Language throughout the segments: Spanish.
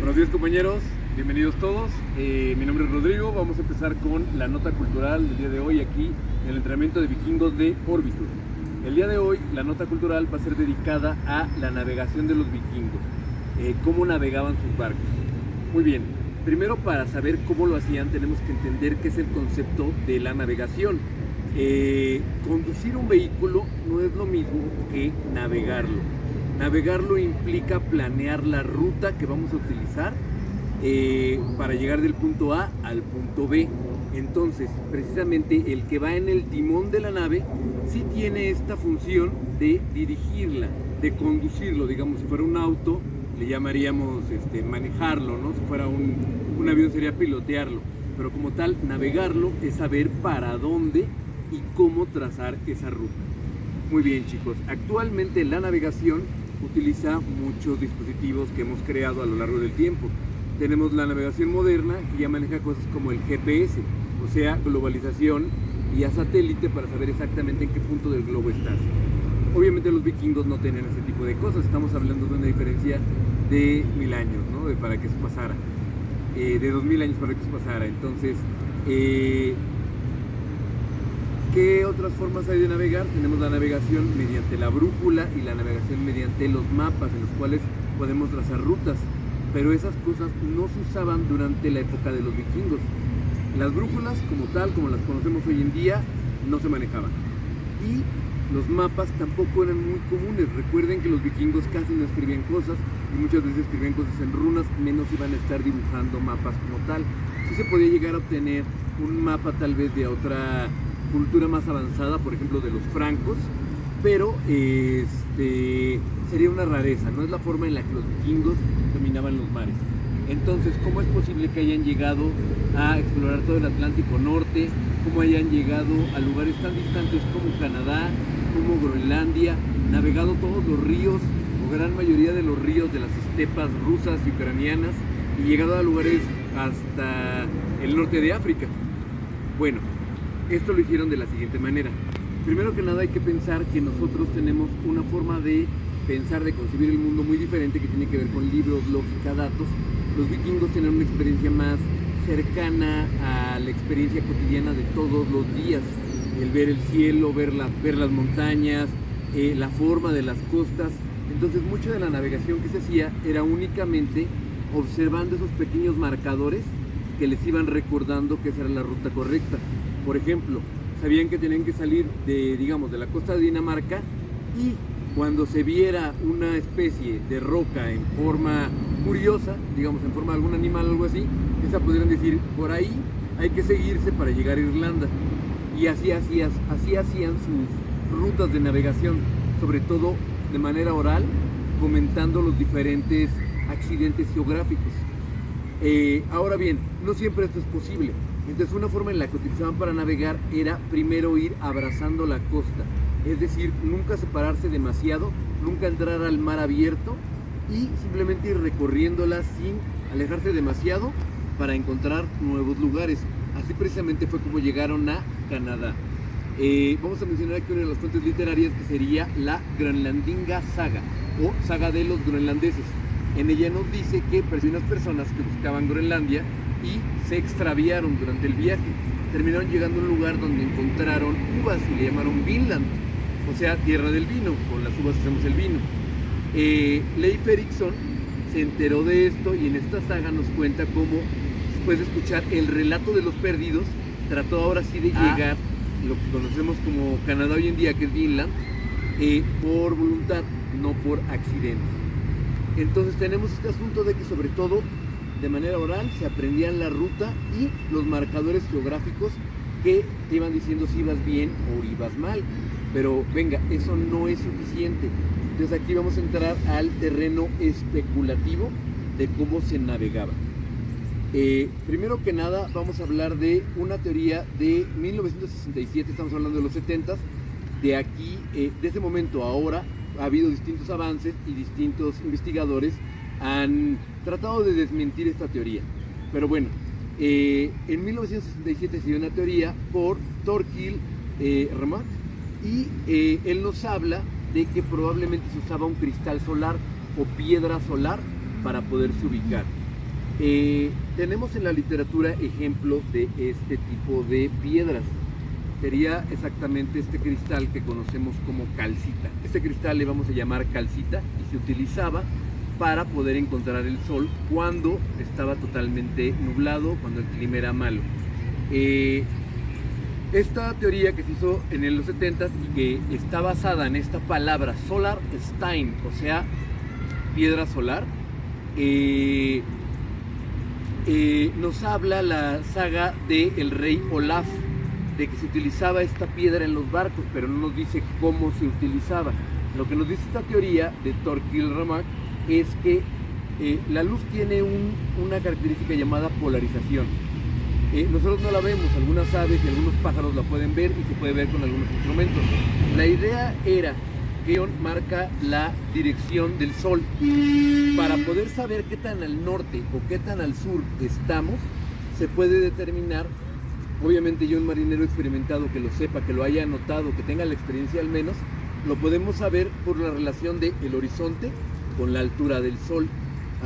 Buenos días, compañeros, bienvenidos todos. Mi nombre es Rodrigo. Vamos a empezar con la nota cultural del día de hoy aquí en el entrenamiento de vikingos de Orbitur. El día de hoy la nota cultural va a ser dedicada a la navegación de los vikingos, cómo navegaban sus barcos. Muy bien, primero para saber cómo lo hacían tenemos que entender qué es el concepto de la navegación. Conducir un vehículo no es lo mismo que navegarlo. Navegarlo implica planear la ruta que vamos a utilizar para llegar del punto A al punto B. Entonces, precisamente el que va en el timón de la nave sí tiene esta función de dirigirla, de conducirlo. Digamos, si fuera un auto, le llamaríamos manejarlo, ¿no? Si fuera un avión sería pilotearlo. Pero como tal, navegarlo es saber para dónde y cómo trazar esa ruta. Muy bien, chicos, actualmente la navegación utiliza muchos dispositivos que hemos creado a lo largo del tiempo. Tenemos la navegación moderna que ya maneja cosas como el GPS, o sea, globalización vía satélite para saber exactamente en qué punto del globo estás. Obviamente los vikingos no tenían ese tipo de cosas, estamos hablando de una diferencia de 1000 años, ¿no? Para que eso pasara, de 2000 años para que eso pasara. Entonces, ¿qué otras formas hay de navegar? Tenemos la navegación mediante la brújula y la navegación mediante los mapas en los cuales podemos trazar rutas, pero esas cosas no se usaban durante la época de los vikingos. Las brújulas como tal, como las conocemos hoy en día, no se manejaban y los mapas tampoco eran muy comunes. Recuerden que los vikingos casi no escribían cosas y muchas veces escribían cosas en runas, menos iban a estar dibujando mapas como tal. Sí se podía llegar a obtener un mapa tal vez de otra cultura más avanzada, por ejemplo de los francos, pero sería una rareza, no es la forma en la que los vikingos dominaban los mares. Entonces, ¿cómo es posible que hayan llegado a explorar todo el Atlántico Norte? ¿Cómo hayan llegado a lugares tan distantes como Canadá, como Groenlandia, navegado todos los ríos o gran mayoría de los ríos de las estepas rusas y ucranianas y llegado a lugares hasta el norte de África? Bueno, esto lo hicieron de la siguiente manera. Primero que nada hay que pensar que nosotros tenemos una forma de pensar, de concebir el mundo muy diferente que tiene que ver con libros, lógica, datos. Los vikingos tienen una experiencia más cercana a la experiencia cotidiana de todos los días. El ver el cielo, ver las montañas, la forma de las costas. Entonces mucha de la navegación que se hacía era únicamente observando esos pequeños marcadores que les iban recordando que esa era la ruta correcta. Por ejemplo, sabían que tenían que salir de la costa de Dinamarca y cuando se viera una especie de roca en forma curiosa, digamos en forma de algún animal o algo así, esa podrían decir, por ahí hay que seguirse para llegar a Irlanda. Y así hacían sus rutas de navegación, sobre todo de manera oral, comentando los diferentes accidentes geográficos. Ahora bien, no siempre esto es posible. Entonces una forma en la que utilizaban para navegar era primero ir abrazando la costa, es decir, nunca separarse demasiado, nunca entrar al mar abierto y simplemente ir recorriéndola sin alejarse demasiado para encontrar nuevos lugares. Así precisamente fue como llegaron a Canadá. Vamos a mencionar aquí una de las fuentes literarias que sería la Groenlandinga Saga o Saga de los Groenlandeses. En ella nos dice que unas personas que buscaban Groenlandia y se extraviaron durante el viaje, terminaron llegando a un lugar donde encontraron uvas y le llamaron Vinland, o sea, tierra del vino. Con las uvas hacemos el vino. Leif Erikson se enteró de esto y en esta saga nos cuenta cómo, después de escuchar el relato de los perdidos, trató ahora sí de llegar lo que conocemos como Canadá hoy en día, que es Vinland, por voluntad, no por accidente. Entonces tenemos este asunto de que sobre todo de manera oral se aprendían la ruta y los marcadores geográficos que te iban diciendo si ibas bien o ibas mal. Pero venga, eso no es suficiente. Entonces aquí vamos a entrar al terreno especulativo de cómo se navegaba. Primero que nada vamos a hablar de una teoría de 1967, estamos hablando de los 70s. De aquí, de ese momento a ahora, ha habido distintos avances y distintos investigadores han tratado de desmentir esta teoría. Pero bueno, en 1967 se dio una teoría por Thorkild Remarque y él nos habla de que probablemente se usaba un cristal solar o piedra solar para poderse ubicar. Tenemos en la literatura ejemplos de este tipo de piedras. Sería exactamente este cristal que conocemos como calcita. Este cristal le vamos a llamar calcita y se utilizaba para poder encontrar el sol cuando estaba totalmente nublado, cuando el clima era malo. Esta teoría que se hizo en los 70s y que está basada en esta palabra solar stein, o sea, piedra solar, nos habla la saga del rey Olaf, de que se utilizaba esta piedra en los barcos, pero no nos dice cómo se utilizaba. Lo que nos dice esta teoría de Thorkild Ramak es que la luz tiene una característica llamada polarización. Nosotros no la vemos, algunas aves y algunos pájaros la pueden ver y se puede ver con algunos instrumentos. La idea era que marca la dirección del sol. Para poder saber qué tan al norte o qué tan al sur estamos, se puede determinar. Obviamente yo, un marinero experimentado que lo sepa, que lo haya notado, que tenga la experiencia al menos, lo podemos saber por la relación del horizonte con la altura del sol.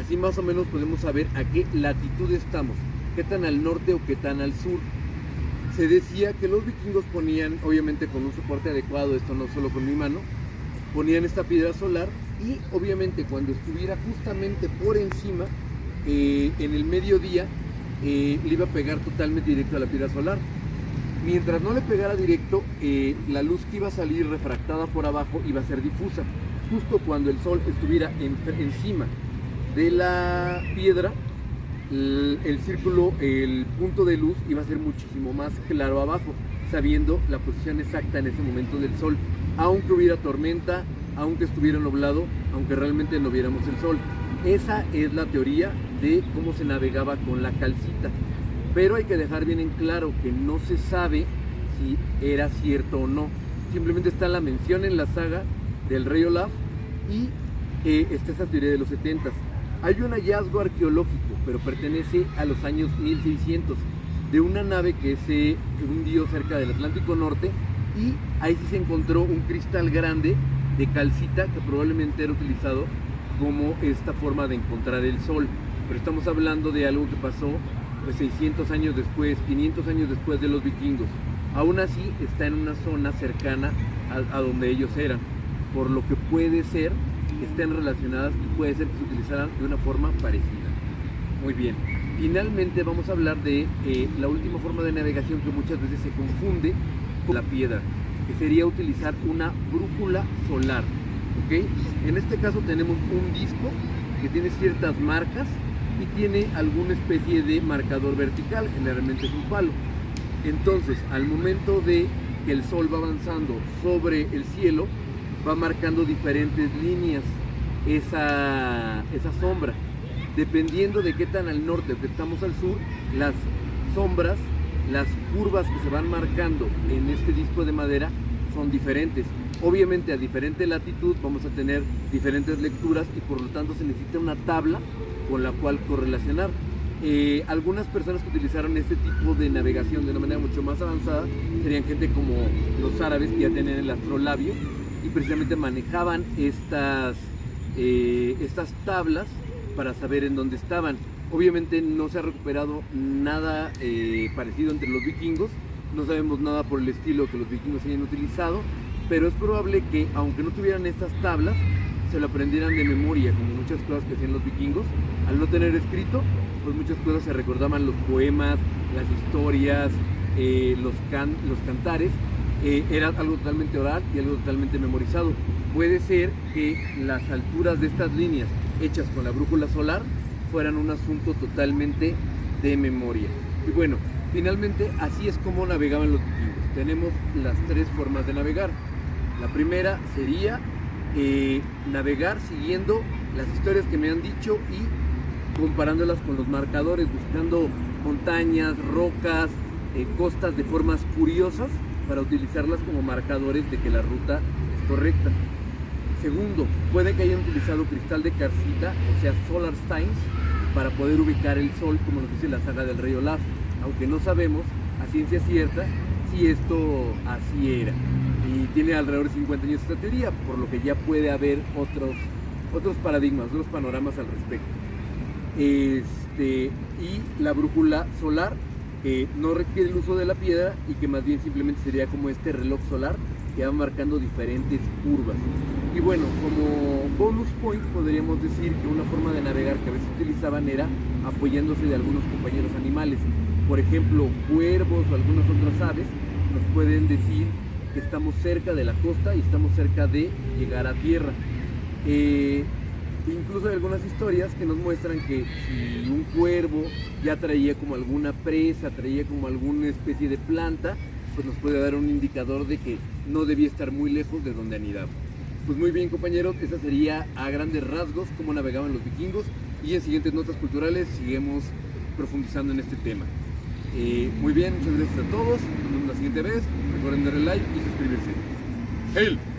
Así más o menos podemos saber a qué latitud estamos, qué tan al norte o qué tan al sur. Se decía que los vikingos ponían, obviamente con un soporte adecuado, esto no solo con mi mano, ponían esta piedra solar y obviamente cuando estuviera justamente por encima, en el mediodía, le iba a pegar totalmente directo a la piedra solar. Mientras no le pegara directo, la luz que iba a salir refractada por abajo iba a ser difusa. Justo cuando el sol estuviera encima de la piedra, el círculo, el punto de luz iba a ser muchísimo más claro abajo, sabiendo la posición exacta en ese momento del sol, aunque hubiera tormenta, aunque estuviera nublado, aunque realmente no viéramos el sol. Esa es la teoría de cómo se navegaba con la calcita, pero hay que dejar bien en claro que no se sabe si era cierto o no. Simplemente está la mención en la saga del rey Olaf y está esa teoría de los 70s. Hay un hallazgo arqueológico, pero pertenece a los años 1600, de una nave que se hundió cerca del Atlántico Norte, y ahí sí se encontró un cristal grande de calcita que probablemente era utilizado como esta forma de encontrar el sol. Pero estamos hablando de algo que pasó pues 600 años después, 500 años después de los vikingos. Aún así está en una zona cercana a donde ellos eran, por lo que puede ser que estén relacionadas y puede ser que se utilizaran de una forma parecida. Muy bien, finalmente vamos a hablar de la última forma de navegación que muchas veces se confunde con la piedra, que sería utilizar una brújula solar. ¿Okay? En este caso tenemos un disco que tiene ciertas marcas y tiene alguna especie de marcador vertical, generalmente es un palo. Entonces, al momento de que el sol va avanzando sobre el cielo, va marcando diferentes líneas esa sombra. Dependiendo de qué tan al norte o que estamos al sur, las sombras, las curvas que se van marcando en este disco de madera son diferentes. Obviamente a diferente latitud vamos a tener diferentes lecturas y por lo tanto se necesita una tabla con la cual correlacionar. Algunas personas que utilizaron este tipo de navegación de una manera mucho más avanzada serían gente como los árabes, que ya tenían el astrolabio y precisamente manejaban estas tablas para saber en dónde estaban. Obviamente no se ha recuperado nada parecido entre los vikingos, no sabemos nada por el estilo que los vikingos hayan utilizado, pero es probable que, aunque no tuvieran estas tablas, se lo aprendieran de memoria, como muchas cosas que hacían los vikingos. Al no tener escrito, pues muchas cosas se recordaban, los poemas, las historias, los cantares, era algo totalmente oral y algo totalmente memorizado. Puede ser que las alturas de estas líneas hechas con la brújula solar fueran un asunto totalmente de memoria. Y bueno, finalmente así es como navegaban los vikingos. Tenemos las tres formas de navegar. La primera sería navegar siguiendo las historias que me han dicho y comparándolas con los marcadores, buscando montañas, rocas, costas de formas curiosas para utilizarlas como marcadores de que la ruta es correcta. Segundo, puede que hayan utilizado cristal de calcita, o sea, solar steins, para poder ubicar el sol, como nos dice la saga del rey Olaf, aunque no sabemos a ciencia cierta si esto así era. Y tiene alrededor de 50 años esta teoría, por lo que ya puede haber otros paradigmas, otros panoramas al respecto. y la brújula solar, que no requiere el uso de la piedra y que más bien simplemente sería como este reloj solar que va marcando diferentes curvas. Y bueno, como bonus point podríamos decir que una forma de navegar que a veces utilizaban era apoyándose de algunos compañeros animales. Por ejemplo, cuervos o algunas otras aves nos pueden decir que estamos cerca de la costa y estamos cerca de llegar a tierra. Incluso hay algunas historias que nos muestran que si un cuervo ya traía como alguna presa, traía como alguna especie de planta, pues nos puede dar un indicador de que no debía estar muy lejos de donde anidaba. Pues muy bien, compañeros, esa sería a grandes rasgos cómo navegaban los vikingos, y en siguientes notas culturales seguimos profundizando en este tema. Muy bien, muchas gracias a todos, nos vemos la siguiente vez, recuerden darle like y suscribirse. ¡Hail!